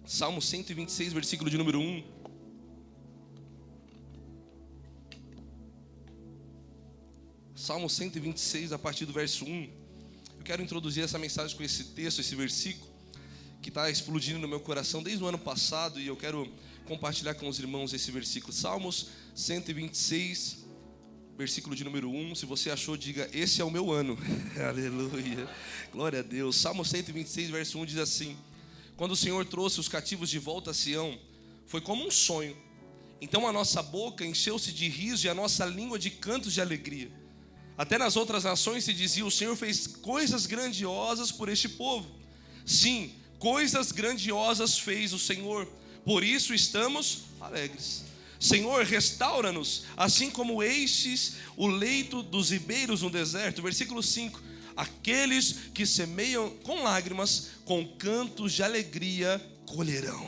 Salmo 126, versículo de número 1. Salmo 126, a partir do verso 1. Eu quero introduzir essa mensagem com esse texto, esse versículo, que está explodindo no meu coração desde o ano passado, e eu quero compartilhar com os irmãos esse versículo. Salmos 126, versículo de número 1. Se você achou, diga: esse é o meu ano. Aleluia, glória a Deus. Salmo 126, verso 1 diz assim: quando o Senhor trouxe os cativos de volta a Sião, foi como um sonho. Então a nossa boca encheu-se de riso e a nossa língua de cantos de alegria. Até nas outras nações se dizia: o Senhor fez coisas grandiosas por este povo. Sim, coisas grandiosas fez o Senhor, por isso estamos alegres. Senhor, restaura-nos, assim como enches o leito dos ribeiros no deserto. Versículo 5. Aqueles que semeiam com lágrimas, com cantos de alegria colherão.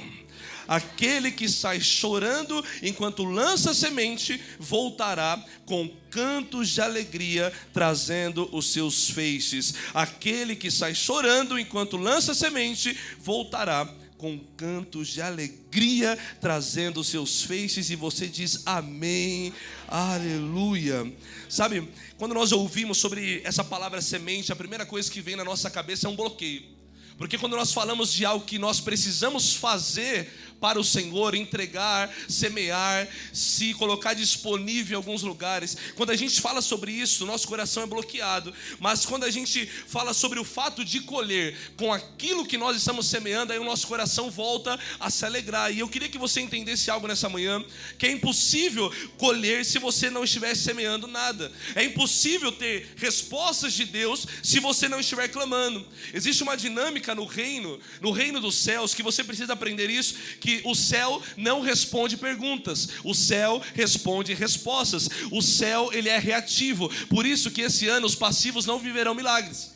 Aquele que sai chorando enquanto lança semente, voltará com cantos de alegria, trazendo os seus feixes. Aquele que sai chorando enquanto lança semente, voltará com cantos de alegria, trazendo os seus feixes. E você diz amém, aleluia. Sabe, quando nós ouvimos sobre essa palavra semente, a primeira coisa que vem na nossa cabeça é um bloqueio. Porque quando nós falamos de algo que nós precisamos fazer para o Senhor, entregar, semear, se colocar disponível em alguns lugares, quando a gente fala sobre isso, nosso coração é bloqueado. Mas quando a gente fala sobre o fato de colher com aquilo que nós estamos semeando, aí o nosso coração volta a se alegrar. E eu queria que você entendesse algo nessa manhã, que é impossível colher se você não estiver semeando nada. É impossível ter respostas de Deus se você não estiver clamando. Existe uma dinâmica no reino dos céus, que você precisa aprender isso, que o céu não responde perguntas, o céu responde respostas. O céu, ele é reativo. Por isso que esse ano os passivos não viverão milagres.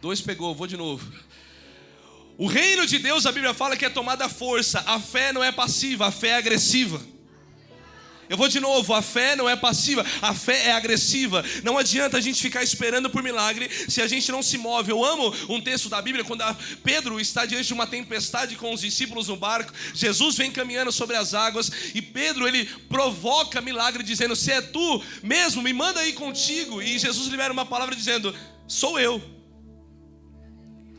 2 pegou, vou de novo. O reino de Deus, a Bíblia fala que é tomada à força. A fé não é passiva, a fé é agressiva. Eu vou de novo, a fé não é passiva, a fé é agressiva. Não adianta a gente ficar esperando por milagre se a gente não se move. Eu amo um texto da Bíblia, quando Pedro está diante de uma tempestade com os discípulos no barco. Jesus vem caminhando sobre as águas e Pedro, ele provoca milagre dizendo: se é tu mesmo, me manda aí contigo. E Jesus libera uma palavra dizendo: sou eu,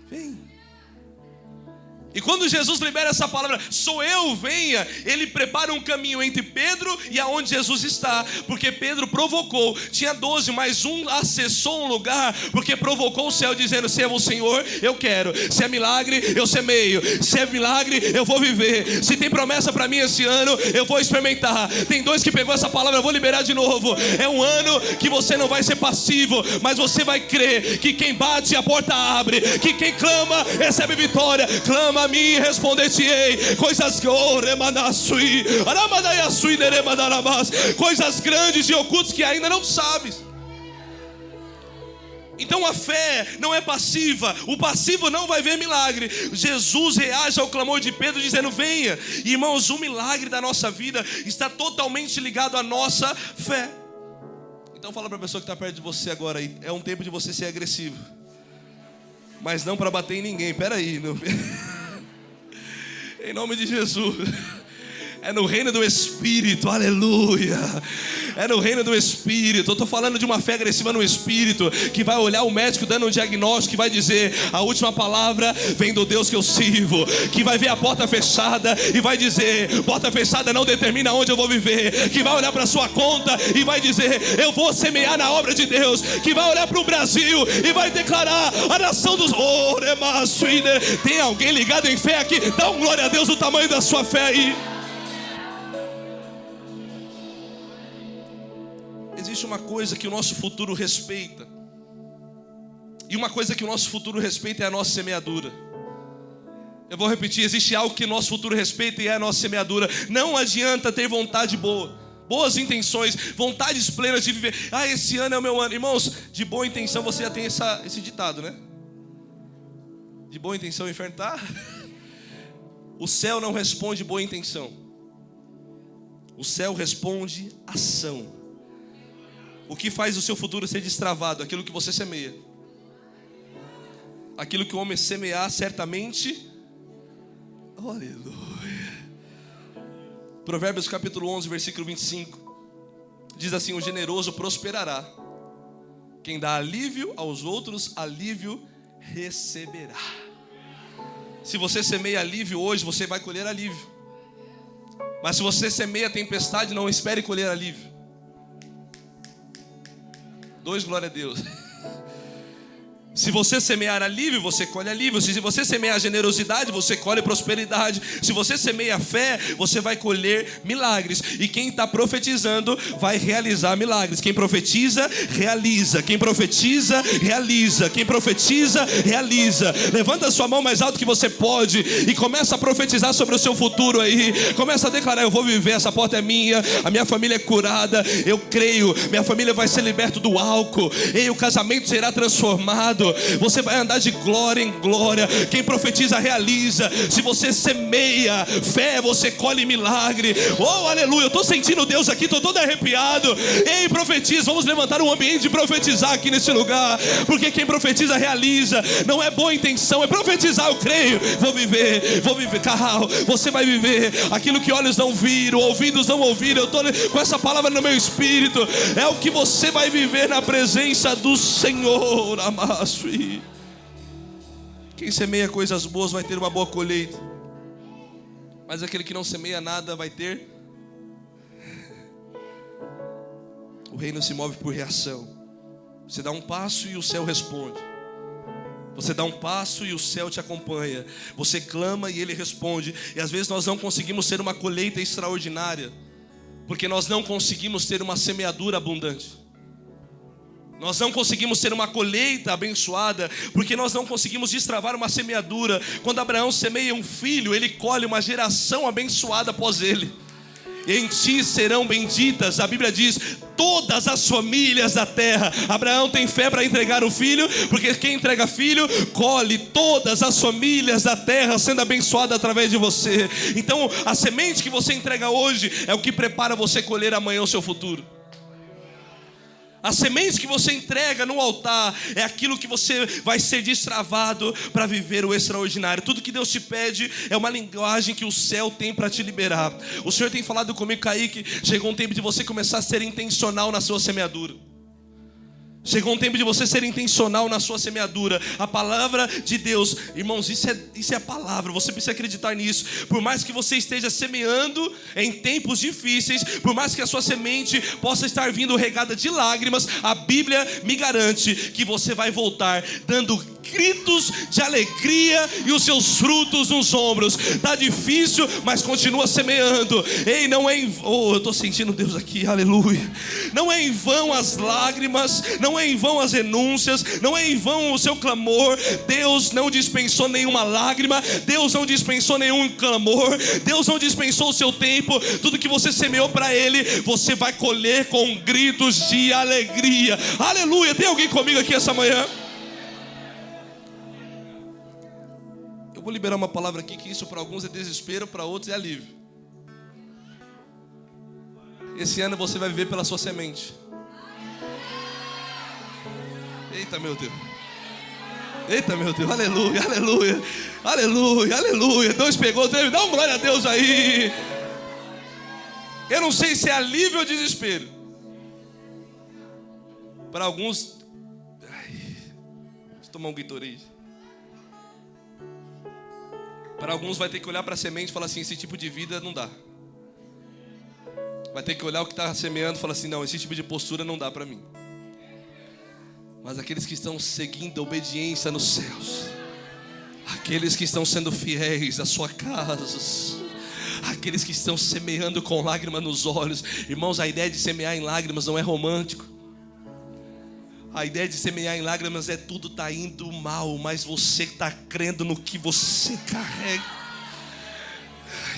vem. E quando Jesus libera essa palavra, sou eu, venha, ele prepara um caminho entre Pedro e aonde Jesus está. Porque Pedro provocou, tinha 12, mas um acessou um lugar, porque provocou o céu dizendo: se é o Senhor, eu quero. Se é milagre, eu semeio. Se é milagre, eu vou viver. Se tem promessa para mim esse ano, eu vou experimentar. Tem 2 que pegou essa palavra, eu vou liberar de novo. É um ano que você não vai ser passivo, mas você vai crer que quem bate a porta abre, que quem clama recebe vitória. Clama a mim, responder-te-ei. Coisas coisas grandes e ocultas que ainda não sabes. Então a fé não é passiva. O passivo não vai ver milagre. Jesus reage ao clamor de Pedro dizendo: venha. E, irmãos, o milagre da nossa vida está totalmente ligado à nossa fé. Então fala para a pessoa que está perto de você agora: é um tempo de você ser agressivo, mas não para bater em ninguém. Peraí, não... Em nome de Jesus. É no reino do Espírito, aleluia. É no reino do Espírito. Eu estou falando de uma fé agressiva no Espírito, que vai olhar o médico dando um diagnóstico, que vai dizer: a última palavra vem do Deus que eu sirvo. Que vai ver a porta fechada e vai dizer: porta fechada não determina onde eu vou viver. Que vai olhar para a sua conta e vai dizer: eu vou semear na obra de Deus. Que vai olhar para o Brasil e vai declarar: a nação dos... Tem alguém ligado em fé aqui? Dá um glória a Deus do tamanho da sua fé aí. Existe uma coisa que o nosso futuro respeita, e uma coisa que o nosso futuro respeita é a nossa semeadura. Eu vou repetir: existe algo que o nosso futuro respeita e é a nossa semeadura. Não adianta ter vontade boa, boas intenções, vontades plenas de viver. Esse ano é o meu ano. Irmãos, de boa intenção você já tem esse ditado, né? De boa intenção o inferno está. O céu não responde boa intenção, o céu responde ação. O que faz o seu futuro ser destravado? Aquilo que você semeia. Aquilo que o homem semear, certamente Aleluia. Provérbios capítulo 11, versículo 25. Diz assim: o generoso prosperará. Quem dá alívio aos outros, alívio receberá. Se você semeia alívio hoje, você vai colher alívio. Mas se você semeia tempestade, não espere colher alívio. Glória a Deus. Se você semear alívio, você colhe alívio. Se você semear generosidade, você colhe prosperidade. Se você semeia fé, você vai colher milagres. E quem está profetizando vai realizar milagres. Quem profetiza, realiza. Quem profetiza, realiza. Quem profetiza, realiza. Levanta a sua mão mais alto que você pode e começa a profetizar sobre o seu futuro aí. Começa a declarar: eu vou viver, essa porta é minha, a minha família é curada, eu creio, minha família vai ser liberta do álcool, e o casamento será transformado. Você vai andar de glória em glória. Quem profetiza, realiza. Se você semeia fé, você colhe milagre. Oh, aleluia, eu estou sentindo Deus aqui, estou todo arrepiado. Ei, profetiza, vamos levantar um ambiente de profetizar aqui nesse lugar, porque quem profetiza, realiza. Não é boa intenção, é profetizar. Eu creio, vou viver, carral. Você vai viver aquilo que olhos não viram, ouvidos não ouviram. Eu estou com essa palavra no meu espírito. É o que você vai viver na presença do Senhor, amado. Quem semeia coisas boas vai ter uma boa colheita, mas aquele que não semeia nada vai ter. O reino se move por reação. Você dá um passo e o céu responde. Você dá um passo e o céu te acompanha. Você clama e ele responde. E às vezes nós não conseguimos ter uma colheita extraordinária, porque nós não conseguimos ter uma semeadura abundante. Nós não conseguimos ter uma colheita abençoada, porque nós não conseguimos destravar uma semeadura. Quando Abraão semeia um filho, ele colhe uma geração abençoada após ele. Em ti serão benditas, a Bíblia diz, todas as famílias da terra. Abraão tem fé para entregar o filho, porque quem entrega filho, colhe todas as famílias da terra sendo abençoada através de você. Então a semente que você entrega hoje é o que prepara você colher amanhã o seu futuro. A semente que você entrega no altar é aquilo que você vai ser destravado para viver o extraordinário. Tudo que Deus te pede é uma linguagem que o céu tem para te liberar. O Senhor tem falado comigo, Kaique, chegou um tempo de você começar a ser intencional na sua semeadura. Chegou um tempo de você ser intencional na sua semeadura. A palavra de Deus, irmãos, isso é a palavra. Você precisa acreditar nisso. Por mais que você esteja semeando em tempos difíceis, por mais que a sua semente possa estar vindo regada de lágrimas, a Bíblia me garante que você vai voltar dando gritos de alegria e os seus frutos nos ombros. Está difícil, mas continua semeando. Ei, não é em vão, eu estou sentindo Deus aqui, aleluia. Não é em vão as lágrimas, não é em vão as renúncias, não é em vão o seu clamor. Deus não dispensou nenhuma lágrima, Deus não dispensou nenhum clamor, Deus não dispensou o seu tempo. Tudo que você semeou para Ele, você vai colher com gritos de alegria. Aleluia. Tem alguém comigo aqui essa manhã? Eu vou liberar uma palavra aqui, que isso para alguns é desespero, para outros é alívio. Esse ano você vai viver pela sua semente. Eita, meu Deus. Eita, meu Deus. Aleluia, aleluia. Aleluia, aleluia. Deus pegou, dá uma glória a Deus aí. Eu não sei se é alívio ou desespero. Para alguns, deixa eu tomar um Gatorade. Para alguns vai ter que olhar para a semente e falar assim: esse tipo de vida não dá. Vai ter que olhar o que está semeando e falar assim: não, esse tipo de postura não dá para mim. Mas aqueles que estão seguindo a obediência nos céus, aqueles que estão sendo fiéis à sua casa, aqueles que estão semeando com lágrimas nos olhos. Irmãos, a ideia de semear em lágrimas não é romântico. A ideia de semear em lágrimas é tudo está indo mal, mas você está crendo no que você carrega.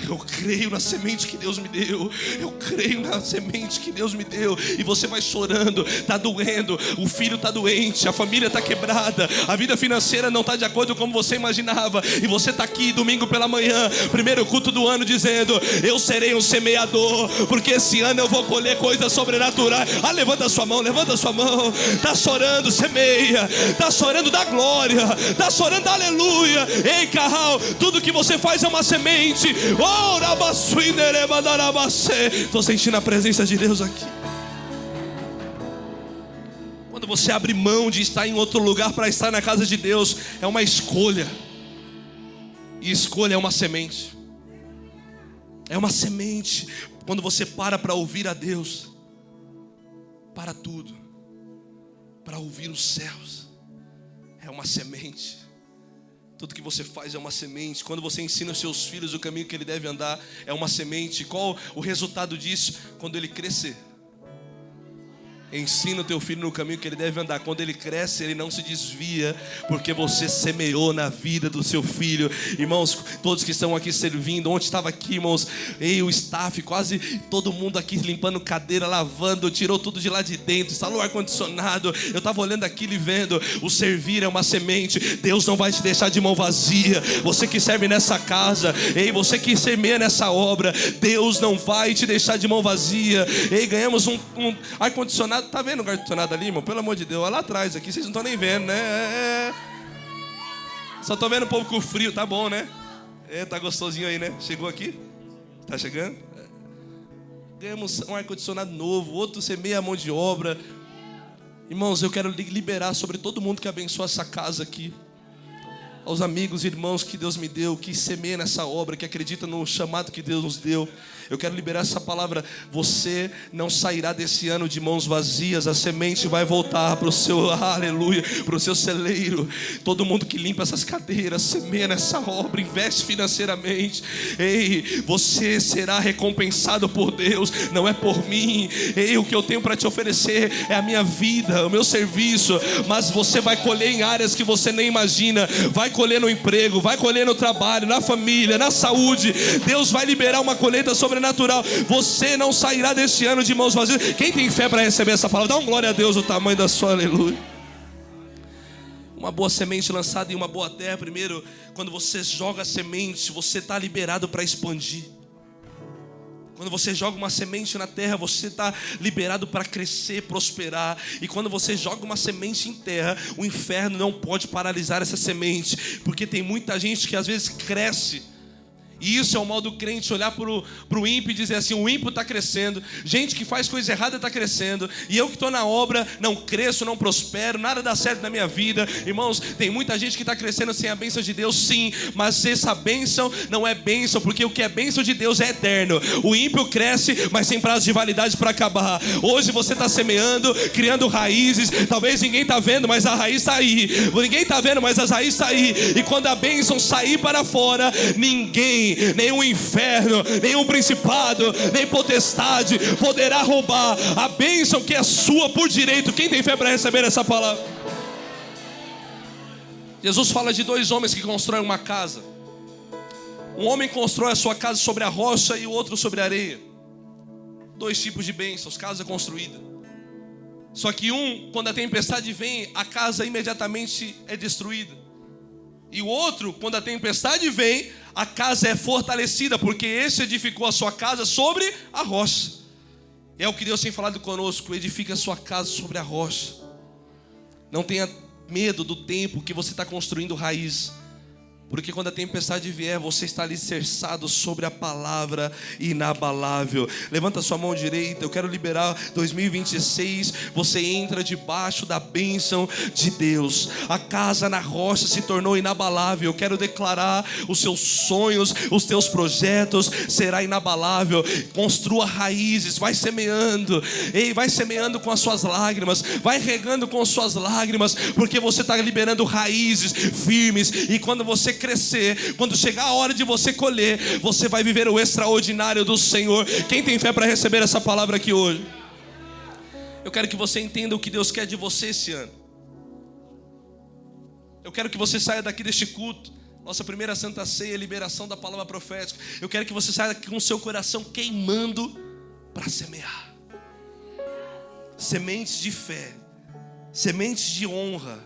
Eu creio na semente que Deus me deu. Eu creio na semente que Deus me deu. E você vai chorando, está doendo, o filho está doente, a família está quebrada, a vida financeira não está de acordo com como você imaginava. E você está aqui domingo pela manhã, primeiro culto do ano, dizendo: eu serei um semeador, porque esse ano eu vou colher coisas sobrenaturais. Levanta a sua mão, levanta a sua mão. Está chorando, semeia. Está chorando, dá glória. Está chorando, dá aleluia. Ei, Carral, tudo que você faz é uma semente. Estou sentindo a presença de Deus aqui. Quando você abre mão de estar em outro lugar para estar na casa de Deus, é uma escolha. E escolha é uma semente. É uma semente. Quando você para ouvir a Deus, para tudo, para ouvir os céus, é uma semente. Tudo que você faz é uma semente. Quando você ensina os seus filhos o caminho que ele deve andar, é uma semente. Qual o resultado disso? Quando ele crescer, ensina o teu filho no caminho que ele deve andar. Quando ele cresce, ele não se desvia, porque você semeou na vida do seu filho. Irmãos, todos que estão aqui servindo, ontem estava aqui, irmãos, o staff, quase todo mundo aqui limpando cadeira, lavando, tirou tudo de lá de dentro, instalou o ar-condicionado. Eu estava olhando aquilo e vendo, o servir é uma semente. Deus não vai te deixar de mão vazia. Você que serve nessa casa, você que semeia nessa obra, Deus não vai te deixar de mão vazia. Ganhamos um ar-condicionado. Tá vendo o ar-condicionado ali, irmão? Pelo amor de Deus, olha lá atrás aqui, vocês não estão nem vendo, né? Só tô vendo o povo com frio, tá bom, né? Tá gostosinho aí, né? Chegou aqui? Tá chegando? Ganhamos um ar-condicionado novo, outro semeia a mão de obra. Irmãos, eu quero liberar sobre todo mundo que abençoa essa casa aqui, aos amigos e irmãos que Deus me deu, que semeia nessa obra, que acredita no chamado que Deus nos deu. Eu quero liberar essa palavra. Você não sairá desse ano de mãos vazias. A semente vai voltar para o seu, aleluia, para o seu celeiro. Todo mundo que limpa essas cadeiras, semeia nessa obra, investe financeiramente. Você será recompensado por Deus, não é por mim. O que eu tenho para te oferecer é a minha vida, o meu serviço. Mas você vai colher em áreas que você nem imagina. Vai colher no emprego, vai colher no trabalho, na família, na saúde. Deus vai liberar uma colheita sobrenatural. Você não sairá deste ano de mãos vazias. Quem tem fé para receber essa palavra, dá um glória a Deus o tamanho da sua aleluia. Uma boa semente lançada em uma boa terra. Primeiro, quando você joga a semente, você está liberado para expandir. Quando você joga uma semente na terra, você está liberado para crescer, prosperar. E quando você joga uma semente em terra, o inferno não pode paralisar essa semente, porque tem muita gente que às vezes cresce. E isso é o mal do crente, olhar para o ímpio e dizer assim: o ímpio está crescendo, gente que faz coisa errada está crescendo, e eu que estou na obra não cresço, não prospero, nada dá certo na minha vida. Irmãos, tem muita gente que está crescendo sem a bênção de Deus, sim, mas essa bênção não é bênção, porque o que é bênção de Deus é eterno. O ímpio cresce, mas sem prazo de validade para acabar. Hoje você está semeando, criando raízes. Talvez ninguém está vendo, mas a raiz está aí. Ninguém está vendo, mas as raízes estão aí. E quando a bênção sair para fora, ninguém, nenhum inferno, nenhum principado, nem potestade poderá roubar a bênção que é sua por direito. Quem tem fé para receber essa palavra? Jesus fala de dois homens que constroem uma casa. Um homem constrói a sua casa sobre a rocha e o outro sobre a areia. Dois tipos de bênçãos, casa construída. Só que quando a tempestade vem, a casa imediatamente é destruída. E o outro, quando a tempestade vem, a casa é fortalecida, porque esse edificou a sua casa sobre a rocha. É o que Deus tem falado conosco: edifique a sua casa sobre a rocha. Não tenha medo do tempo que você está construindo raiz, porque quando a tempestade vier, você está alicerçado sobre a palavra inabalável. Levanta a sua mão direita. Eu quero liberar 2026. Você entra debaixo da bênção de Deus. A casa na rocha se tornou inabalável. Eu quero declarar: os seus sonhos, os teus projetos será inabalável. Construa raízes, vai semeando. Vai semeando com as suas lágrimas, vai regando com as suas lágrimas, porque você está liberando raízes firmes. E quando você crescer, quando chegar a hora de você colher, você vai viver o extraordinário do Senhor. Quem tem fé para receber essa palavra aqui hoje? Eu quero que você entenda o que Deus quer de você esse ano. Eu quero que você saia daqui deste culto Nossa primeira Santa Ceia é a liberação da palavra profética. Eu quero que você saia com o seu coração queimando para semear. Sementes de fé, sementes de honra,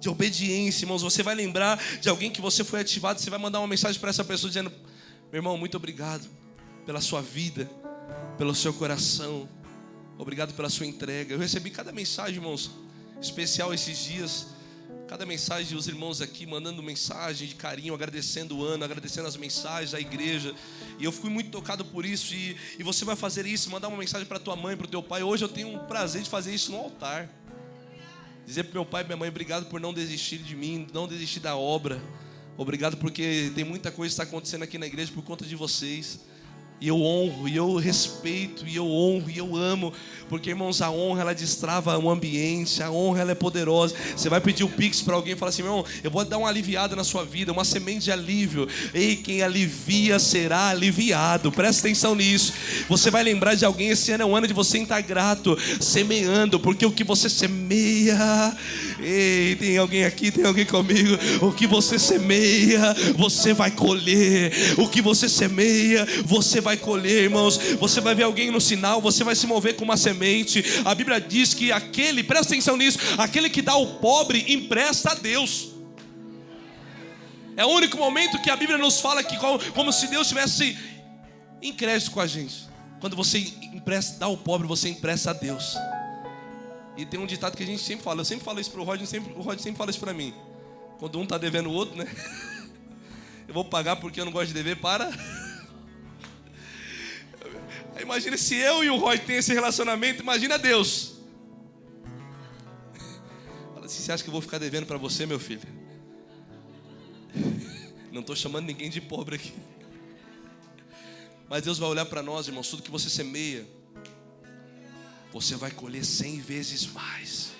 de obediência, irmãos. Você vai lembrar de alguém que você foi ativado. Você vai mandar uma mensagem para essa pessoa dizendo: meu irmão, muito obrigado pela sua vida, pelo seu coração, obrigado pela sua entrega. Eu recebi cada mensagem, irmãos, especial esses dias. Cada mensagem dos irmãos aqui mandando mensagem de carinho, agradecendo o ano, agradecendo as mensagens, a igreja. E eu fui muito tocado por isso. E você vai fazer isso, mandar uma mensagem para tua mãe, para o teu pai. Hoje eu tenho o prazer de fazer isso no altar. Dizer para meu pai e minha mãe: obrigado por não desistir de mim, não desistir da obra. Obrigado porque tem muita coisa que está acontecendo aqui na igreja por conta de vocês. E eu honro, e eu respeito, e eu honro, e eu amo. Porque, irmãos, a honra, ela destrava o ambiente. A honra, ela é poderosa. Você vai pedir o Pix para alguém e falar assim: meu irmão, eu vou dar uma aliviada na sua vida, uma semente de alívio. Ei, quem alivia será aliviado. Presta atenção nisso. Você vai lembrar de alguém. Esse ano é um ano de você estar grato, semeando. Porque o que você semeia... Ei, tem alguém aqui, tem alguém comigo? O que você semeia, você vai colher. O que você semeia, você vai colher, irmãos. Você vai ver alguém no sinal, você vai se mover com uma semente. A Bíblia diz que aquele, presta atenção nisso, aquele que dá ao pobre empresta a Deus. É o único momento que a Bíblia nos fala que como se Deus tivesse em crédito com a gente. Quando você dá ao pobre, você empresta a Deus. E tem um ditado que a gente sempre fala. Eu sempre falo isso para o Roger sempre fala isso para mim. Quando um está devendo o outro, né? Eu vou pagar porque eu não gosto de dever para... Imagina se eu e o Roger tem esse relacionamento. Imagina Deus. Fala assim: você acha que eu vou ficar devendo para você, meu filho? Não estou chamando ninguém de pobre aqui. Mas Deus vai olhar para nós, irmãos. Tudo que você semeia, você vai colher 100 vezes mais.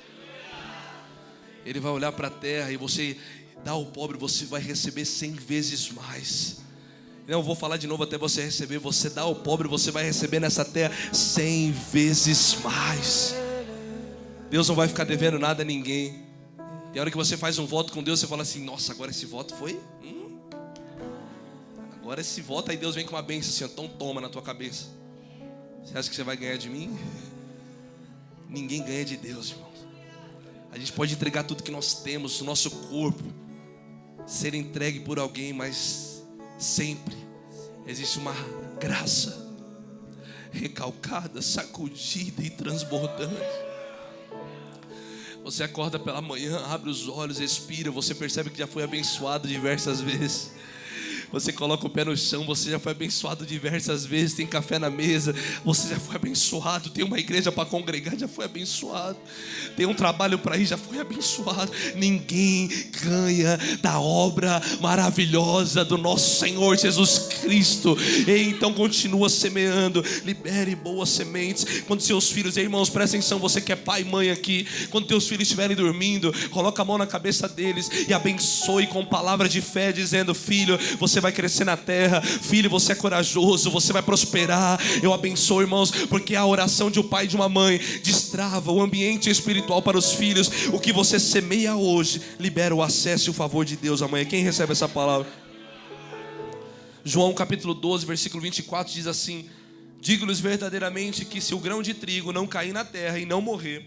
Ele vai olhar para a terra e você dá ao pobre, você vai receber 100 vezes mais. Não, eu vou falar de novo até você receber. Você dá ao pobre, você vai receber nessa terra 100 vezes mais. Deus não vai ficar devendo nada a ninguém. Tem hora que você faz um voto com Deus, você fala assim: nossa, agora esse voto foi... Agora esse voto, aí Deus vem com uma bênção assim, então toma na tua cabeça. Você acha que você vai ganhar de mim? Ninguém ganha de Deus, irmãos. A gente pode entregar tudo que nós temos, o nosso corpo, ser entregue por alguém, mas sempre existe uma graça recalcada, sacudida e transbordante. Você acorda pela manhã, abre os olhos, respira, você percebe que já foi abençoado diversas vezes. Você coloca o pé no chão, você já foi abençoado diversas vezes. Tem café na mesa, você já foi abençoado. Tem uma igreja para congregar, já foi abençoado. Tem um trabalho para ir, já foi abençoado. Ninguém ganha da obra maravilhosa do nosso Senhor Jesus Cristo. E então continua semeando, libere boas sementes. Quando seus filhos, irmãos, presta atenção, você que é pai e mãe aqui, quando teus filhos estiverem dormindo, coloca a mão na cabeça deles e abençoe com palavra de fé, dizendo: filho, você vai crescer na terra. Filho, você é corajoso, você vai prosperar. Eu abençoo, irmãos, porque a oração de um pai e de uma mãe destrava o ambiente espiritual para os filhos. O que você semeia hoje libera o acesso e o favor de Deus amanhã. Quem recebe essa palavra? João capítulo 12, versículo 24 diz assim: digo-lhes verdadeiramente que se o grão de trigo não cair na terra e não morrer,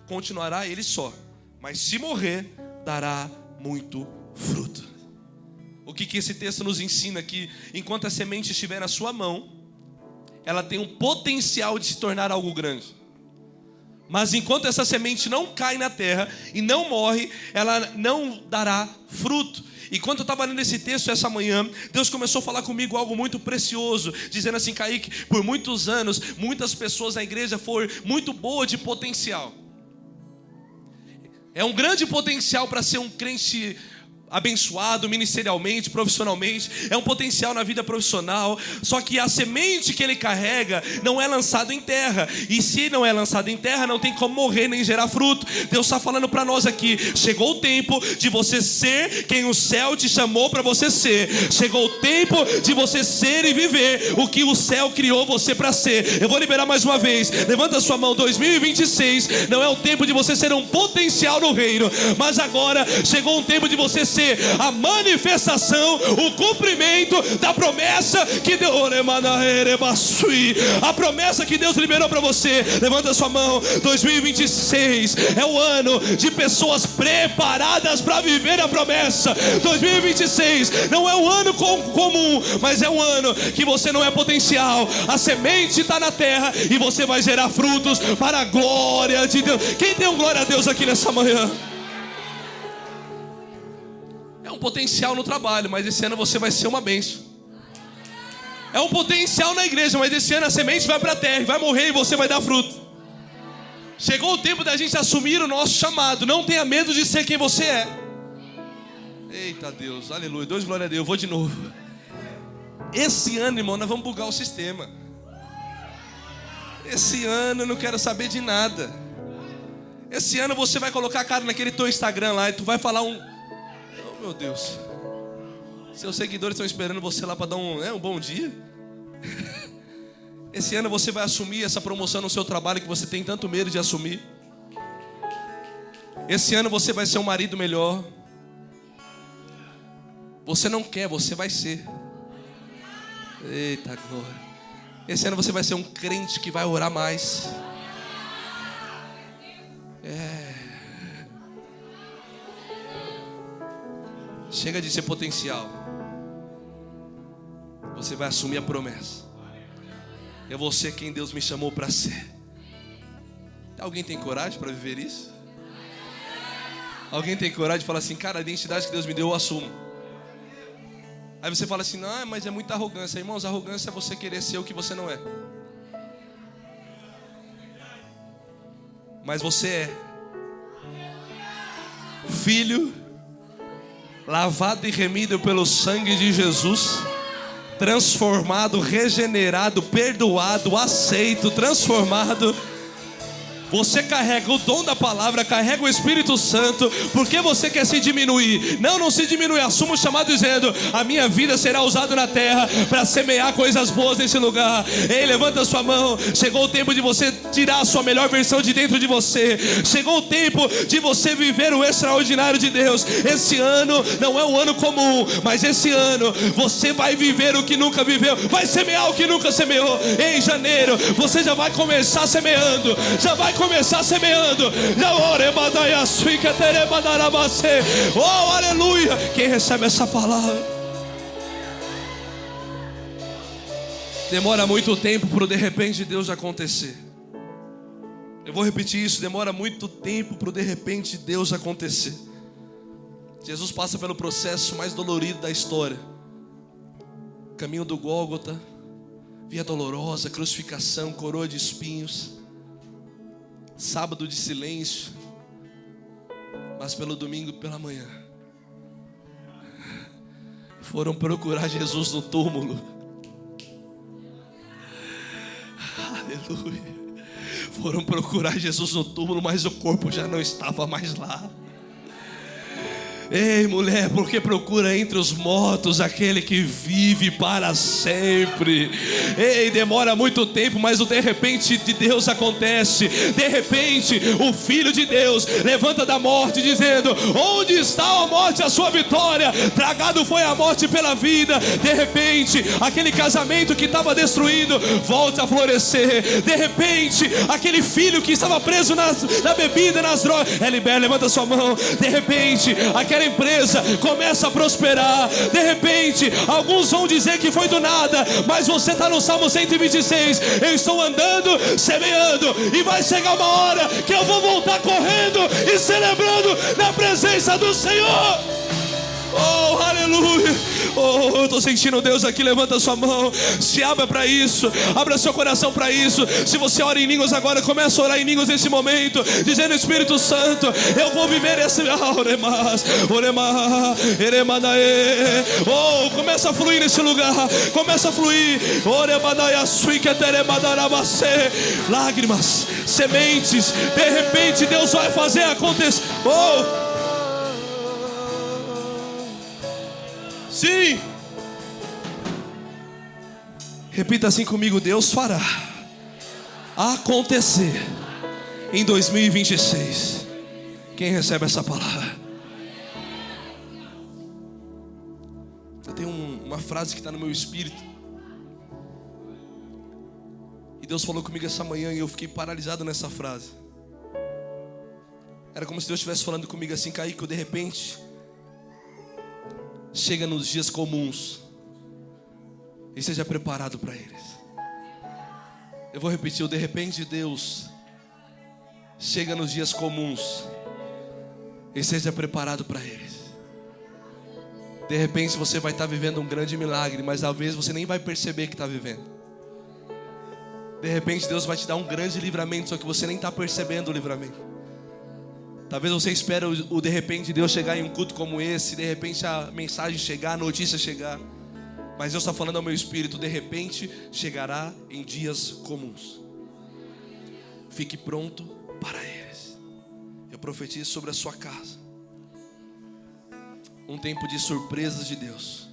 continuará ele só, mas se morrer, dará muito fruto. O que esse texto nos ensina? Que enquanto a semente estiver na sua mão, ela tem um potencial de se tornar algo grande. Mas enquanto essa semente não cai na terra e não morre, ela não dará fruto. E quando eu estava lendo esse texto essa manhã, Deus começou a falar comigo algo muito precioso, dizendo assim: Kaique, por muitos anos, muitas pessoas na igreja foram muito boas de potencial. É um grande potencial para ser um crente abençoado ministerialmente, profissionalmente, é um potencial na vida profissional, só que a semente que ele carrega não é lançada em terra, e se não é lançada em terra, não tem como morrer nem gerar fruto. Deus está falando para nós aqui: chegou o tempo de você ser quem o céu te chamou para você ser. Chegou o tempo de você ser e viver o que o céu criou você para ser. Eu vou liberar mais uma vez, levanta a sua mão. 2026 não é o tempo de você ser um potencial no reino, mas agora chegou um tempo de você ser você a manifestação, o cumprimento da promessa que Deus, a promessa que Deus liberou para você. Levanta sua mão. 2026 é o ano de pessoas preparadas para viver a promessa. 2026 não é um ano comum, mas é um ano que você não é potencial. A semente está na terra e você vai gerar frutos para a glória de Deus. Quem tem um glória a Deus aqui nessa manhã? É um potencial no trabalho, mas esse ano você vai ser uma bênção. É um potencial na igreja, mas esse ano a semente vai para a terra, vai morrer e você vai dar fruto. Chegou o tempo da gente assumir o nosso chamado. Não tenha medo de ser quem você é. Eita Deus, aleluia, Deus, glória a Deus. Eu vou de novo. Esse ano, irmão, nós vamos bugar o sistema. Esse ano eu não quero saber de nada. Esse ano você vai colocar a cara naquele teu Instagram lá e tu vai falar oh meu Deus, seus seguidores estão esperando você lá para dar um bom dia. Esse ano você vai assumir essa promoção no seu trabalho que você tem tanto medo de assumir. Esse ano você vai ser um marido melhor. Você não quer, você vai ser. Eita glória. Esse ano você vai ser um crente que vai orar mais. Chega de ser potencial. Você vai assumir a promessa. É você quem Deus me chamou para ser. Alguém tem coragem para viver isso? Alguém tem coragem de falar assim: cara, a identidade que Deus me deu eu assumo. Aí você fala assim: não, mas é muita arrogância. Irmãos, arrogância é você querer ser o que você não é. Mas você é filho, lavado e remido pelo sangue de Jesus, transformado, regenerado, perdoado, aceito, transformado. Você carrega o dom da palavra, carrega o Espírito Santo. Por que você quer se diminuir? Não se diminui, assuma o chamado dizendo: a minha vida será usada na terra para semear coisas boas nesse lugar. Ei, levanta a sua mão. Chegou o tempo de você tirar a sua melhor versão de dentro de você. Chegou o tempo de você viver o extraordinário de Deus. Esse ano não é um ano comum, mas esse ano você vai viver o que nunca viveu, vai semear o que nunca semeou. Em janeiro você já vai começar semeando, Oh, aleluia. Quem recebe essa palavra? Demora muito tempo para o de repente de Deus acontecer. Eu vou repetir isso: demora muito tempo para o de repente de Deus acontecer. Jesus passa pelo processo mais dolorido da história. Caminho do Gólgota, via dolorosa, crucificação, coroa de espinhos, sábado de silêncio, mas pelo domingo pela manhã foram procurar Jesus no túmulo. Aleluia. Foram procurar Jesus no túmulo, mas o corpo já não estava mais lá. Ei, mulher, porque procura entre os mortos aquele que vive para sempre. Ei, demora muito tempo, mas o de repente de Deus acontece. De repente, o Filho de Deus levanta da morte, dizendo: onde está a morte, a sua vitória? Tragado foi a morte pela vida. De repente, aquele casamento que estava destruído volta a florescer. De repente, aquele filho que estava preso na bebida, nas drogas, é liberto. Levanta sua mão. De repente, aquela empresa começa a prosperar. De repente, alguns vão dizer que foi do nada, mas você está no Salmo 126. Eu estou andando, semeando, e vai chegar uma hora que eu vou voltar correndo e celebrando na presença do Senhor. Oh, aleluia. Oh, eu estou sentindo Deus aqui. Levanta sua mão, se abra para isso, abra seu coração para isso. Se você ora em línguas agora, começa a orar em línguas nesse momento, dizendo: Espírito Santo, eu vou viver esse. Oh, começa a fluir nesse lugar, começa a fluir. Lágrimas, sementes, de repente Deus vai fazer acontecer. Oh, sim. Repita assim comigo: Deus fará acontecer em 2026. Quem recebe essa palavra? frase que está no meu espírito. E Deus falou comigo essa manhã e eu fiquei paralisado nessa frase. Era como se Deus estivesse falando comigo assim: Kaique, de repente chega nos dias comuns e seja preparado para eles. Eu vou repetir: o de repente de Deus chega nos dias comuns e seja preparado para eles. De repente você vai estar vivendo um grande milagre, mas talvez você nem vai perceber que está vivendo. De repente Deus vai te dar um grande livramento, só que você nem está percebendo o livramento. Talvez você espere o de repente de Deus chegar em um culto como esse, de repente a mensagem chegar, a notícia chegar. Mas Deus está falando ao meu espírito: de repente chegará em dias comuns. Fique pronto para eles. Eu profetizo sobre a sua casa um tempo de surpresas de Deus.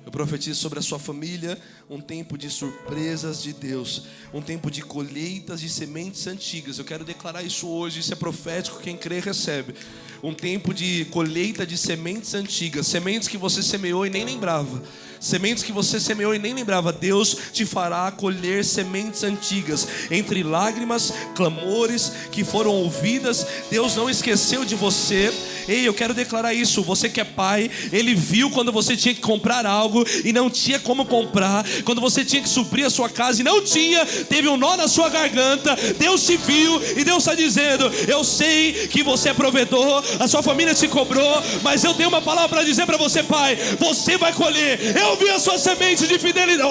Eu profetizo sobre a sua família um tempo de surpresas de Deus, um tempo de colheitas de sementes antigas. Eu quero declarar isso hoje, isso é profético, quem crê recebe. Um tempo de colheita de sementes antigas, sementes que você semeou e nem lembrava. Sementes que você semeou e nem lembrava. Deus te fará colher sementes antigas. Entre lágrimas, clamores que foram ouvidas, Deus não esqueceu de você. Ei, eu quero declarar isso. Você que é pai, Ele viu quando você tinha que comprar algo e não tinha como comprar. Quando você tinha que suprir a sua casa e não tinha, teve um nó na sua garganta. Deus te viu e Deus está dizendo: eu sei que você é provedor, a sua família te cobrou, mas eu tenho uma palavra para dizer para você, pai: você vai colher. Eu vi a sua semente de fidelidade.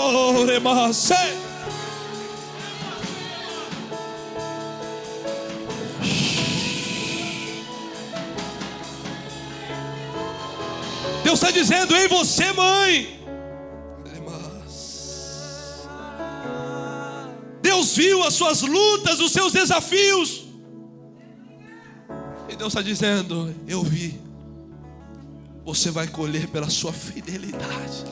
Deus está dizendo: ei, você, mãe. Deus viu as suas lutas, os seus desafios. E Deus está dizendo: eu vi. Você vai colher pela sua fidelidade.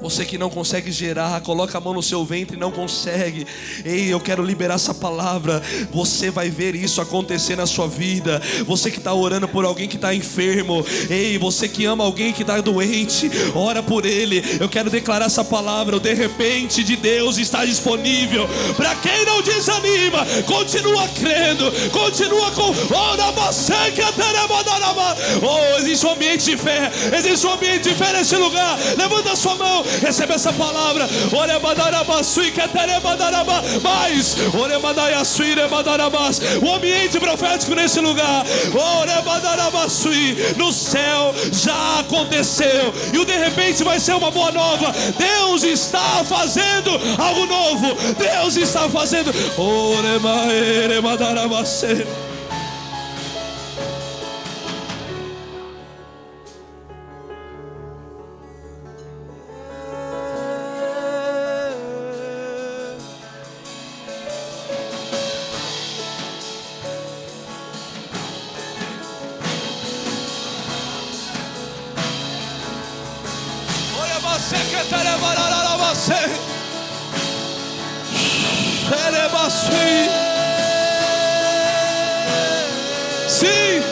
Você que não consegue gerar, coloca a mão no seu ventre e não consegue. Ei, eu quero liberar essa palavra. Você vai ver isso acontecer na sua vida. Você que está orando por alguém que está enfermo. Ei, você que ama alguém que está doente, ora por ele. Eu quero declarar essa palavra. O de repente de Deus está disponível para quem não desanima. Continua crendo, continua com. Oh, existe um ambiente de fé. Existe um ambiente de fé nesse lugar. Levanta a sua mão. Recebe essa palavra. Mais o ambiente profético nesse lugar. No céu já aconteceu. E o de repente vai ser uma boa nova. Deus está fazendo algo novo. Deus está fazendo. Sim.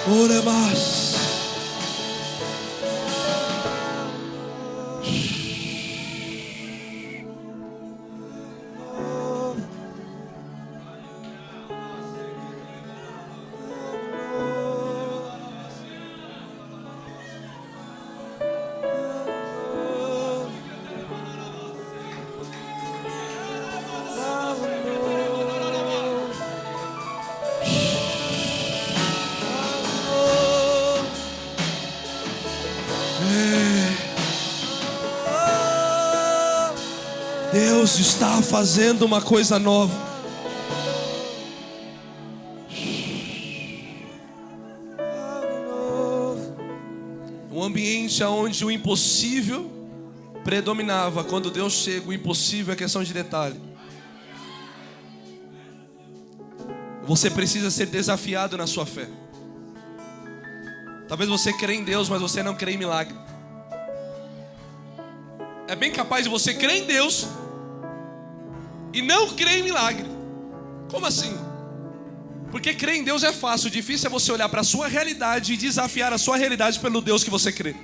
Ora mais. Deus está fazendo uma coisa nova. Um ambiente onde o impossível predominava. Quando Deus chega, o impossível é questão de detalhe. Você precisa ser desafiado na sua fé. Talvez você crê em Deus, mas você não crê em milagre. É bem capaz de você crer em Deus e não crer em milagre. Como assim? Porque crer em Deus é fácil, o difícil é você olhar para a sua realidade e desafiar a sua realidade pelo Deus que você crê.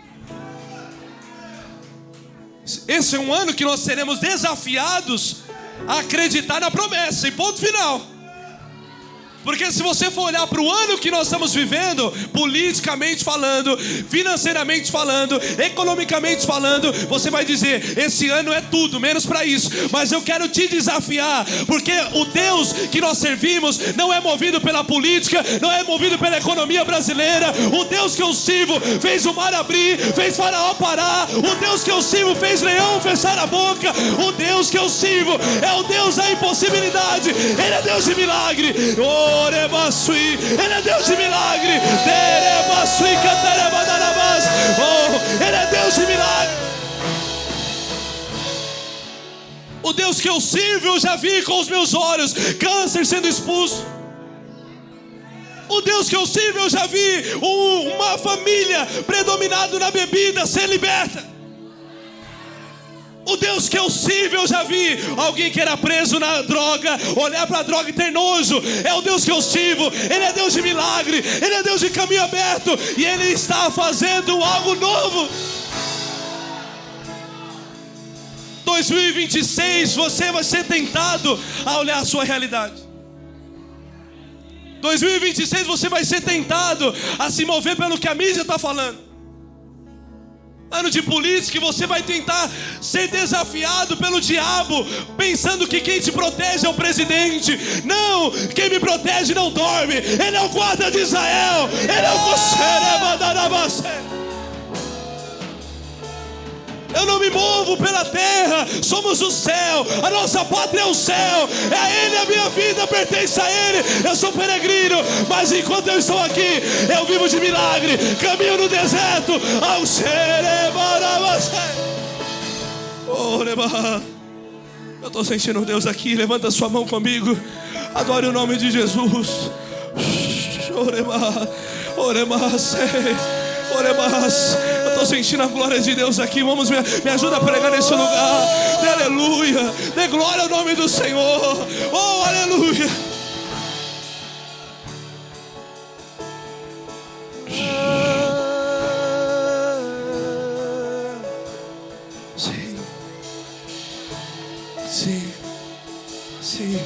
Esse é um ano que nós seremos desafiados a acreditar na promessa, e ponto final. Porque se você for olhar para o ano que nós estamos vivendo, politicamente falando, financeiramente falando, economicamente falando, você vai dizer, esse ano é tudo, menos para isso. Mas eu quero te desafiar, porque o Deus que nós servimos não é movido pela política, não é movido pela economia brasileira. O Deus que eu sirvo fez o mar abrir, fez Faraó parar. O Deus que eu sirvo fez leão fechar a boca. O Deus que eu sirvo é o Deus da impossibilidade. Ele é Deus de milagre. Ele é Deus de milagre. Ele é Deus de milagre. O Deus que eu sirvo, eu já vi com os meus olhos câncer sendo expulso. O Deus que eu sirvo, eu já vi uma família predominada na bebida ser liberta. O Deus que eu sirvo, eu já vi alguém que era preso na droga olhar para a droga e ter nojo. É o Deus que eu sirvo. Ele é Deus de milagre, Ele é Deus de caminho aberto, e Ele está fazendo algo novo. 2026 você vai ser tentado a olhar a sua realidade. 2026 você vai ser tentado a se mover pelo que a mídia está falando. Ano de política, você vai tentar ser desafiado pelo diabo, pensando que quem te protege é o presidente. Não, quem me protege não dorme. Ele é o guarda de Israel. Ele é o Eu não me movo pela terra, somos o céu, a nossa pátria é o céu, é a Ele, a minha vida pertence a Ele. Eu sou peregrino, mas enquanto eu estou aqui, eu vivo de milagre, caminho no deserto, ao eu estou sentindo Deus aqui. Levanta sua mão comigo, adore o nome de Jesus. Eu estou sentindo a glória de Deus aqui. Vamos, me ajuda a pregar nesse lugar. Dê aleluia, dê glória ao nome do Senhor. Oh, aleluia. Sim, sim, sim,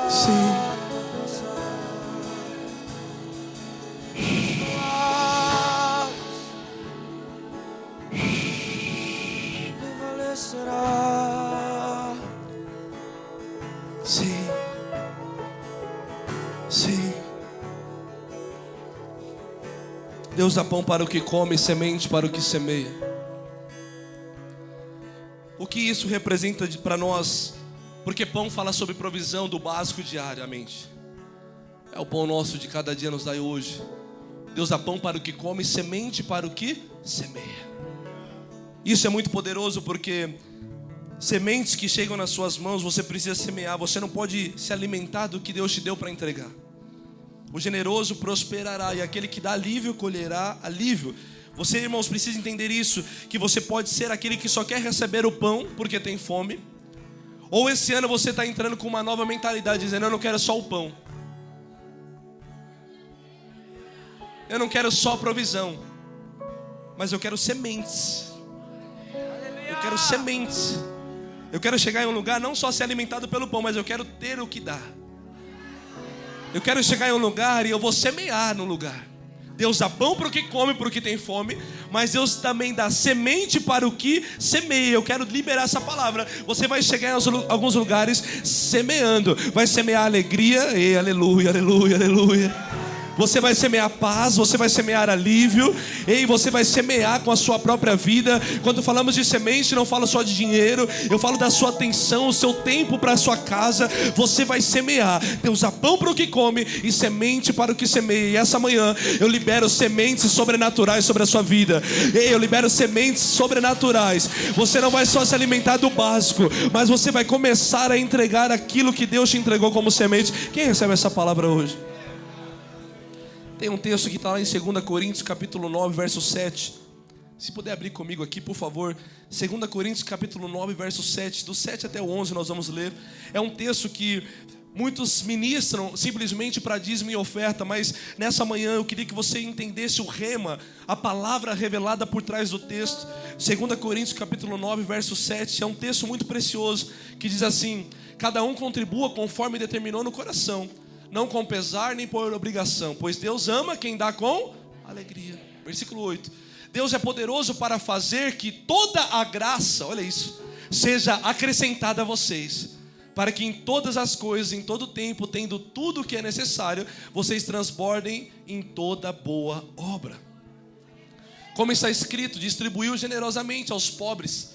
sim. Sim, sim. Deus dá pão para o que come, semente para o que semeia. O que isso representa para nós? Porque pão fala sobre provisão do básico diariamente. É o pão nosso de cada dia nos dai hoje. Deus dá pão para o que come, semente para o que semeia. Isso é muito poderoso, porque sementes que chegam nas suas mãos, você precisa semear. Você não pode se alimentar do que Deus te deu para entregar. O generoso prosperará, e aquele que dá alívio colherá alívio. Você, irmãos, precisa entender isso, que você pode ser aquele que só quer receber o pão porque tem fome, ou esse ano você está entrando com uma nova mentalidade, dizendo: eu não quero só o pão, eu não quero só provisão, mas eu quero sementes. Eu quero sementes. Eu quero chegar em um lugar não só ser alimentado pelo pão, mas eu quero ter o que dar. Eu quero chegar em um lugar e eu vou semear no lugar. Deus dá pão para o que come, para o que tem fome, mas Deus também dá semente para o que semeia. Eu quero liberar essa palavra. Você vai chegar em alguns lugares semeando. Vai semear alegria, e aleluia, aleluia, aleluia. Você vai semear paz, você vai semear alívio, e você vai semear com a sua própria vida. Quando falamos de semente, não falo só de dinheiro, eu falo da sua atenção, o seu tempo para a sua casa. Você vai semear. Deus dá pão para o que come e semente para o que semeia. E essa manhã eu libero sementes sobrenaturais sobre a sua vida. Eu libero sementes sobrenaturais. Você não vai só se alimentar do básico, mas você vai começar a entregar aquilo que Deus te entregou como semente. Quem recebe essa palavra hoje? Tem um texto que está lá em 2 Coríntios capítulo 9, verso 7. Se puder abrir comigo aqui, por favor. 2 Coríntios capítulo 9, verso 7. Do 7 até o 11 nós vamos ler. É um texto que Muitos ministram simplesmente para dízimo e oferta, mas nessa manhã eu queria que você entendesse o rema, a palavra revelada por trás do texto. 2 Coríntios capítulo 9, verso 7, é um texto muito precioso, que diz assim: cada um contribua conforme determinou no coração, não com pesar nem por obrigação, pois Deus ama quem dá com alegria. Versículo 8: Deus é poderoso para fazer que toda a graça, olha isso, seja acrescentada a vocês, para que em todas as coisas, em todo tempo, tendo tudo o que é necessário, vocês transbordem em toda boa obra. Como está escrito, distribuiu generosamente aos pobres,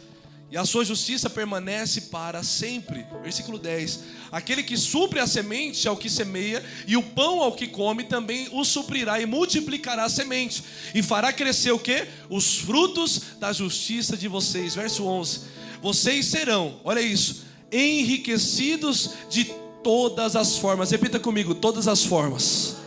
e a sua justiça permanece para sempre. Versículo 10: aquele que supre a semente ao que semeia, e o pão ao que come, também o suprirá e multiplicará a semente, e fará crescer o quê? Os frutos da justiça de vocês. Verso 11: vocês serão, olha isso, enriquecidos de todas as formas. Repita comigo: todas as formas.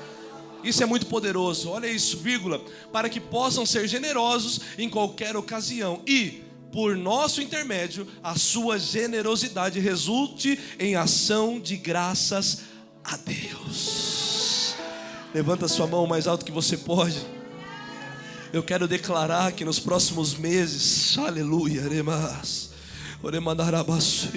Isso é muito poderoso, olha isso, vírgula, para que possam ser generosos em qualquer ocasião, e por nosso intermédio a sua generosidade resulte em ação de graças a Deus. Levanta sua mão o mais alto que você pode. Eu quero declarar que nos próximos meses, aleluia,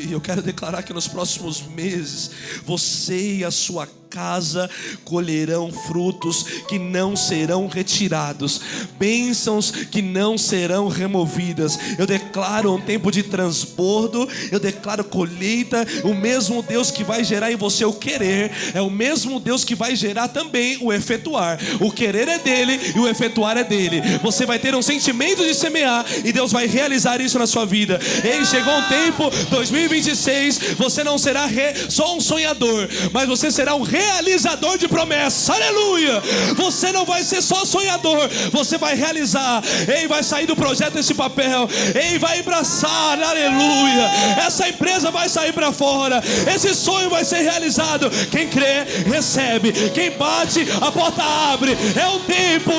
eu quero declarar que nos próximos meses você e a sua casa colherão frutos que não serão retirados, bênçãos que não serão removidas. Eu declaro um tempo de transbordo, eu declaro colheita. O mesmo Deus que vai gerar em você o querer é o mesmo Deus que vai gerar também o efetuar. O querer é dele e o efetuar é dele. Você vai ter um sentimento de semear e Deus vai realizar isso na sua vida. Ei, chegou um tempo, 2026, você não será só um sonhador, mas você será um realizador de promessas. Aleluia! Você não vai ser só sonhador, você vai realizar. Ei, vai sair do projeto esse papel. Ei, vai abraçar. Aleluia! Essa empresa vai sair para fora. Esse sonho vai ser realizado. Quem crê, recebe. Quem bate, a porta abre. É um tempo,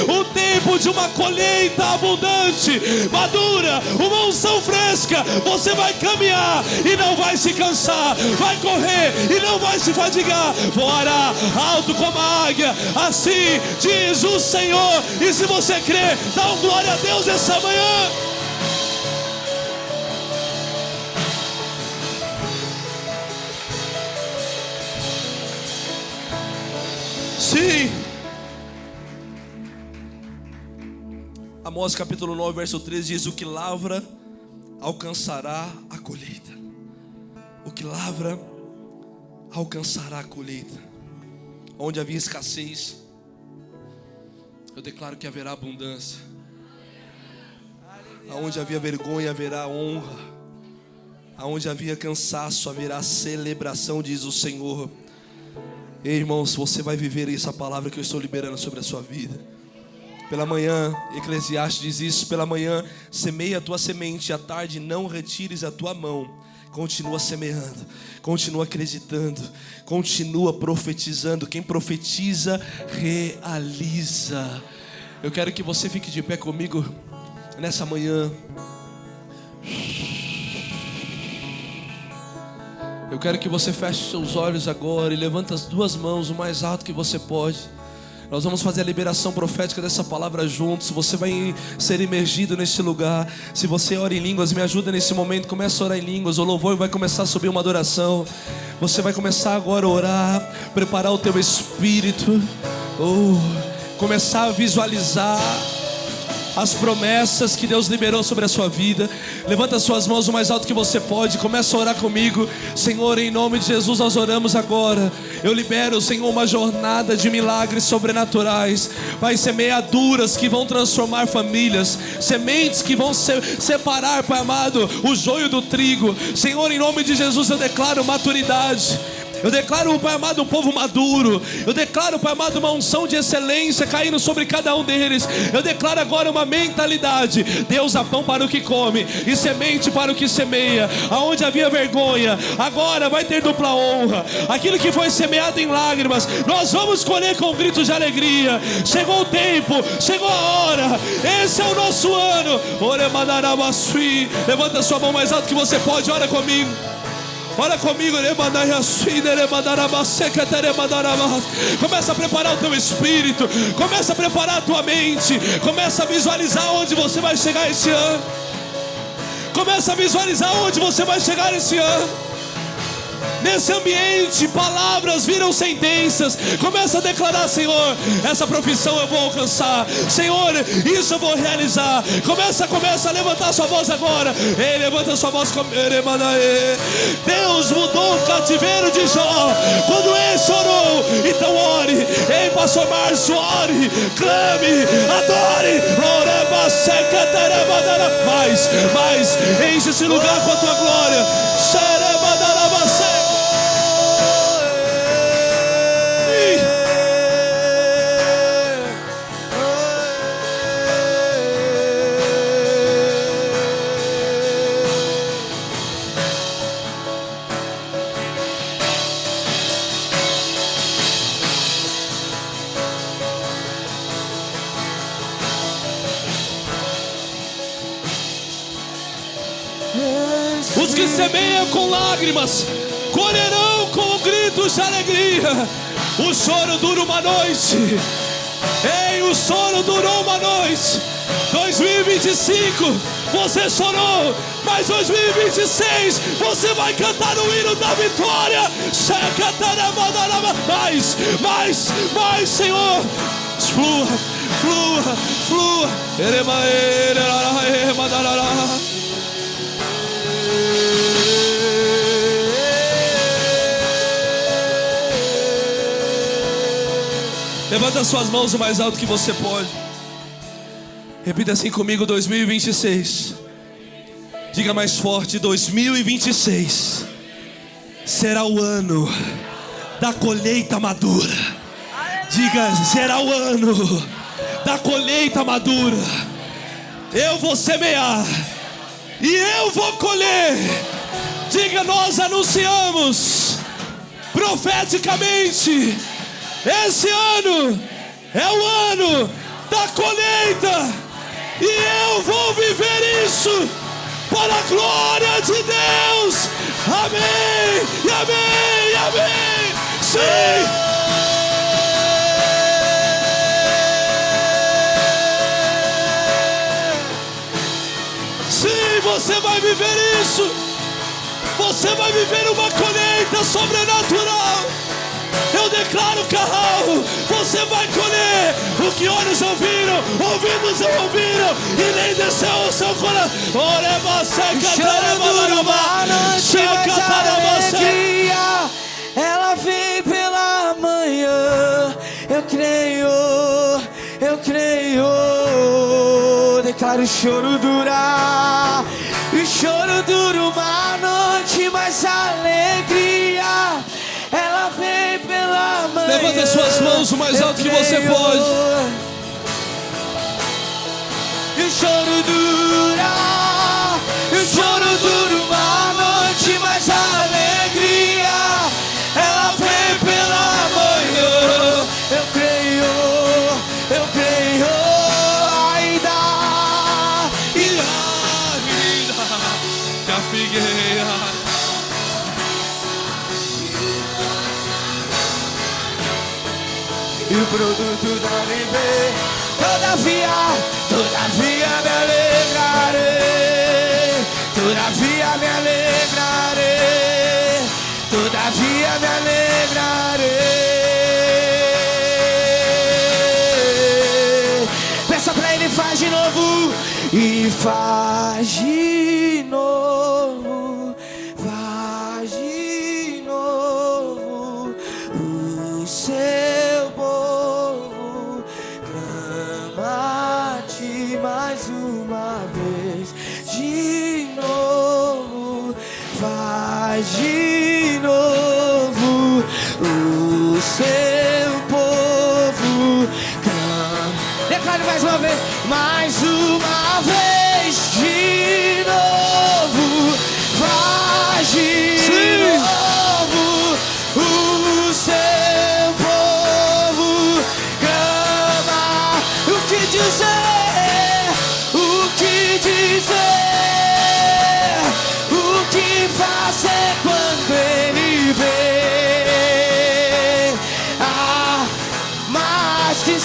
um tempo de uma colheita abundante, madura, uma unção fresca. Você vai caminhar e não vai se cansar, vai correr e não vai se fadigar, voará alto como a águia, assim diz o Senhor. E se você crê, dá um glória a Deus essa manhã. Sim. Amós capítulo 9, verso 13 diz: o que lavra alcançará a colheita. O que lavra alcançará a colheita. Onde havia escassez, eu declaro que haverá abundância. Aonde havia vergonha, haverá honra. Aonde havia cansaço, haverá celebração, diz o Senhor. Ei, irmãos, você vai viver essa palavra que eu estou liberando sobre a sua vida. Pela manhã, Eclesiastes diz isso: pela manhã semeia a tua semente, à tarde não retires a tua mão. Continua semeando, continua acreditando, continua profetizando. Quem profetiza, realiza. Eu quero que você fique de pé comigo nessa manhã. Eu quero que você feche seus olhos agora e levante as duas mãos o mais alto que você pode. Nós vamos fazer a liberação profética dessa palavra juntos. Você vai ser imergido nesse lugar. Se você ora em línguas, me ajuda nesse momento. Começa a orar em línguas. O louvor vai começar a subir uma adoração. Você vai começar agora a orar, preparar o teu espírito, começar a visualizar as promessas que Deus liberou sobre a sua vida. Levanta as suas mãos o mais alto que você pode. Começa a orar comigo. Senhor, em nome de Jesus nós oramos agora. Eu libero, Senhor, uma jornada de milagres sobrenaturais. Pai, semeaduras que vão transformar famílias, sementes que vão separar, Pai amado, o joio do trigo. Senhor, em nome de Jesus eu declaro maturidade. Eu declaro, Pai amado, um povo maduro. Eu declaro, Pai amado, uma unção de excelência caindo sobre cada um deles. Eu declaro agora uma mentalidade: Deus dá pão para o que come e semente para o que semeia. Aonde havia vergonha, agora vai ter dupla honra. Aquilo que foi semeado em lágrimas, nós vamos colher com gritos de alegria. Chegou o tempo, chegou a hora. Esse é o nosso ano. Levanta a sua mão mais alto que você pode, ora comigo. Olha comigo. Começa a preparar o teu espírito. Começa a preparar a tua mente. Começa a visualizar onde você vai chegar esse ano. Começa a visualizar onde você vai chegar esse ano. Nesse ambiente, palavras viram sentenças. Começa a declarar: Senhor, essa profissão eu vou alcançar. Senhor, isso eu vou realizar. Começa a levantar sua voz agora. Ei, levanta sua voz. Deus mudou o cativeiro de Jó quando ele chorou. Então ore. Ei, pastor Márcio, ore, clame, adore. Mais, enche esse lugar com a tua glória. Os que semeiam com lágrimas colherão com gritos de alegria. O choro dura uma noite. Ei, o choro durou uma noite. 2025 você chorou, mas 2026 você vai cantar o hino da vitória. Mais, Senhor. Flua. Levanta suas mãos o mais alto que você pode. Repita assim comigo: 2026. Diga mais forte: 2026 será o ano da colheita madura. Diga: será o ano da colheita madura. Eu vou semear e eu vou colher. Diga: nós anunciamos profeticamente: esse ano é o ano da colheita, e eu vou viver isso para a glória de Deus. Amém, amém. Sim. Sim, você vai viver isso. Você vai viver uma colheita sobrenatural. Eu declaro, Carral, você vai colher o que olhos ouviram, ouvidos não ouviram, e nem desceu ao seu coração. Ela vem pela manhã. Eu creio. Declaro: o choro dura. E o choro dura uma noite, mas a alegria ela vem pela manhã. Levanta suas mãos o mais alto que você pode. E o choro dura. E o choro dura uma noite, mas a alegria ela vem pela manhã. Eu creio. Ainda que a figueira. E o produto da viver. Todavia me alegrarei. Todavia me alegrarei. Peça pra ele: faz de novo. E faz de novo. Faz de novo. O seu povo clama-te mais uma vez. De novo. Faz de novo. O seu povo clama. Declare mais uma vez. Mais uma vez. De novo. Faz de novo. O seu povo clama. O que dizer? O que dizer? O que fazer quando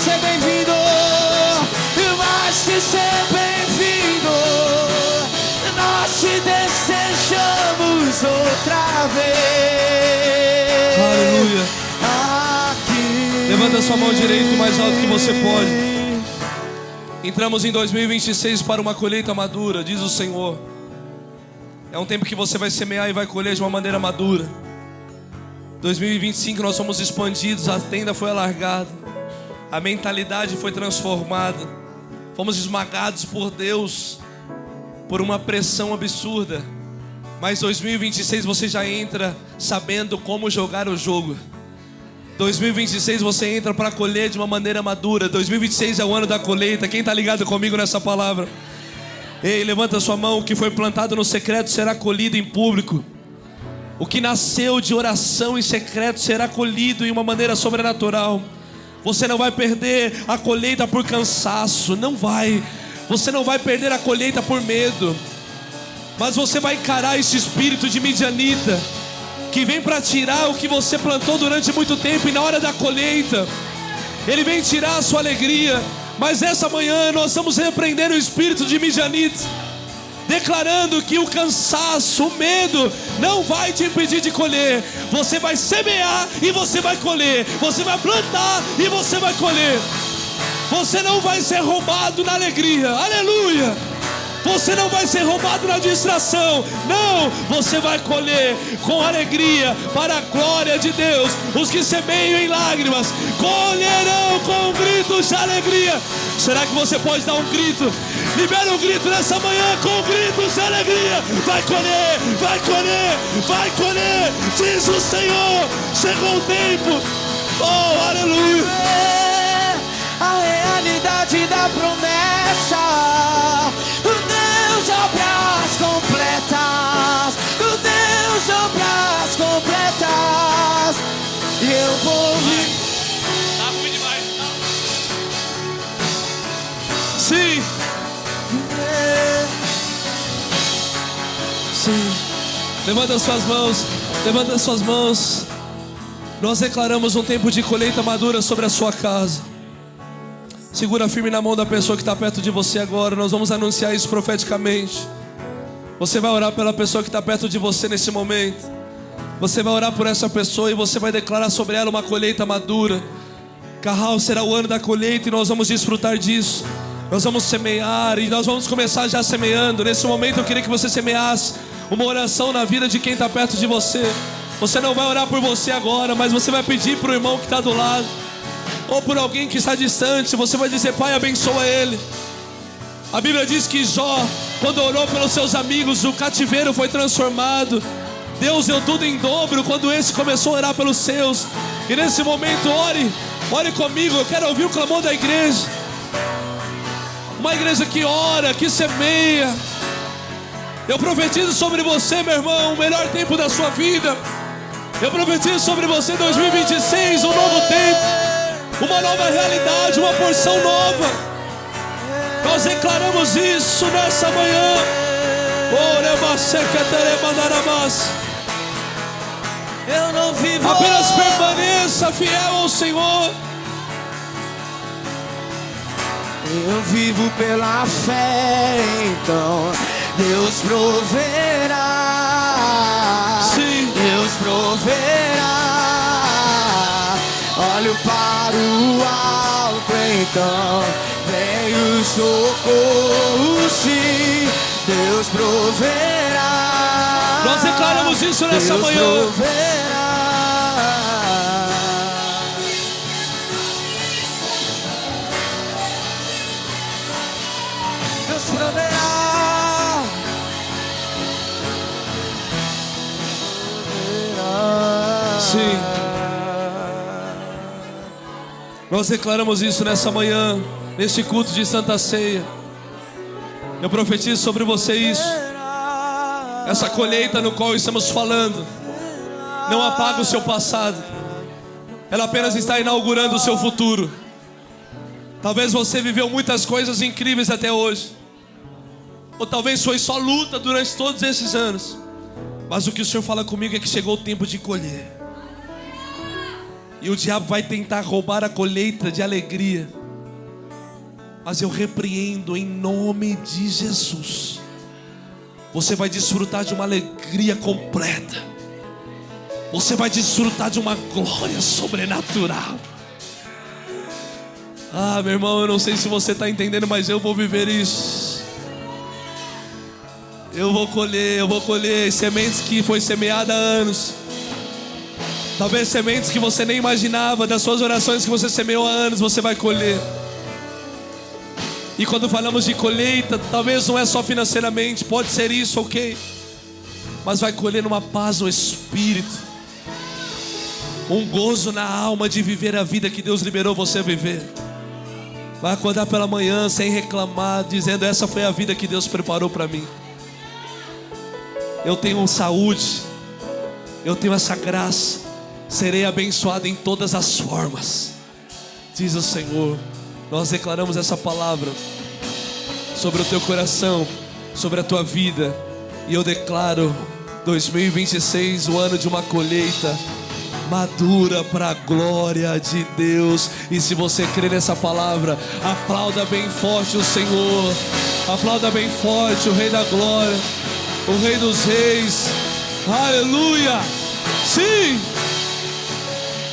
ser bem-vindo, mais que ser bem-vindo. Nós te desejamos outra vez. Aleluia. Aqui. Levanta sua mão direita o mais alto que você pode. Entramos em 2026 para uma colheita madura, diz o Senhor. É um tempo que você vai semear e vai colher de uma maneira madura. 2025 nós somos expandidos, a tenda foi alargada, a mentalidade foi transformada, fomos esmagados por Deus, por uma pressão absurda. Mas 2026 você já entra sabendo como jogar o jogo. 2026 você entra para colher de uma maneira madura. 2026 é o ano da colheita. Quem está ligado comigo nessa palavra? Ei, levanta sua mão. O que foi plantado no secreto será colhido em público. O que nasceu de oração em secreto será colhido em uma maneira sobrenatural. Você não vai perder a colheita por cansaço, não vai. Você não vai perder a colheita por medo, mas você vai encarar esse espírito de midianita que vem para tirar o que você plantou durante muito tempo, e na hora da colheita ele vem tirar a sua alegria. Mas essa manhã nós estamos repreendendo o espírito de midianita, declarando que o cansaço, o medo não vai te impedir de colher. Você vai semear e você vai colher. Você vai plantar e você vai colher. Você não vai ser roubado na alegria. Aleluia. Você não vai ser roubado na distração. Não, você vai colher com alegria para a glória de Deus. Os que semeiam em lágrimas colherão com gritos de alegria. Será que você pode dar um grito? Libera um grito nessa manhã com gritos de alegria. Vai colher, vai colher, vai colher, diz o Senhor. Chegou o tempo. Oh, aleluia. A realidade da promessa, o Deus de obras completas, o Deus de obras completas. E eu vou vir. Tá ruim demais. Sim. Sim. Levanta suas mãos. Levanta suas mãos. Nós declaramos um tempo de colheita madura sobre a sua casa. Segura firme na mão da pessoa que está perto de você agora. Nós vamos anunciar isso profeticamente. Você vai orar pela pessoa que está perto de você nesse momento. Você vai orar por essa pessoa e você vai declarar sobre ela uma colheita madura. Carral, será o ano da colheita e nós vamos desfrutar disso. Nós vamos semear e nós vamos começar já semeando. Nesse momento eu queria que você semeasse uma oração na vida de quem está perto de você. Você não vai orar por você agora, mas você vai pedir para o irmão que está do lado, ou por alguém que está distante. Você vai dizer: Pai, abençoa ele. A Bíblia diz que Jó, quando orou pelos seus amigos, o cativeiro foi transformado. Deus deu tudo em dobro quando esse começou a orar pelos seus. E nesse momento ore comigo. Eu quero ouvir o clamor da igreja. Uma igreja que ora, que semeia. Eu profetizo sobre você, meu irmão, o melhor tempo da sua vida. Eu profetizo sobre você 2026, um novo tempo, uma nova realidade, uma porção nova. Nós declaramos isso nessa manhã. Eu não vivo. Apenas permaneça fiel ao Senhor. Eu vivo pela fé, então Deus proverá. Sim. Deus proverá. Olho para o alto, então vem o socorro, sim. Deus proverá. Nós declaramos isso nessa Deus manhã. proverá. Deus proverá. Sim. Nós declaramos isso nessa manhã, nesse culto de Santa Ceia. Eu profetizo sobre você isso. Essa colheita no qual estamos falando não apaga o seu passado. Ela apenas está inaugurando o seu futuro. Talvez você viveu muitas coisas incríveis até hoje, ou talvez foi só luta durante todos esses anos. Mas o que o Senhor fala comigo é que chegou o tempo de colher. E o diabo vai tentar roubar a colheita de alegria. Mas eu repreendo em nome de Jesus. Você vai desfrutar de uma alegria completa. Você vai desfrutar de uma glória sobrenatural. Ah, meu irmão, eu não sei se você está entendendo, mas eu vou viver isso. Eu vou colher sementes que foi semeada há anos. Talvez sementes que você nem imaginava, das suas orações que você semeou há anos, você vai colher. E quando falamos de colheita, talvez não é só financeiramente, pode ser isso, ok? Mas vai colher numa paz no espírito, um gozo na alma de viver a vida que Deus liberou você a viver. Vai acordar pela manhã sem reclamar, dizendo: essa foi a vida que Deus preparou para mim. Eu tenho saúde, eu tenho essa graça, serei abençoado em todas as formas, diz o Senhor. Nós declaramos essa palavra sobre o teu coração, sobre a tua vida. E eu declaro 2026 o ano de uma colheita madura para a glória de Deus. E se você crê nessa palavra, aplauda bem forte o Senhor. Aplauda bem forte o Rei da Glória, o Rei dos Reis. Aleluia! Sim!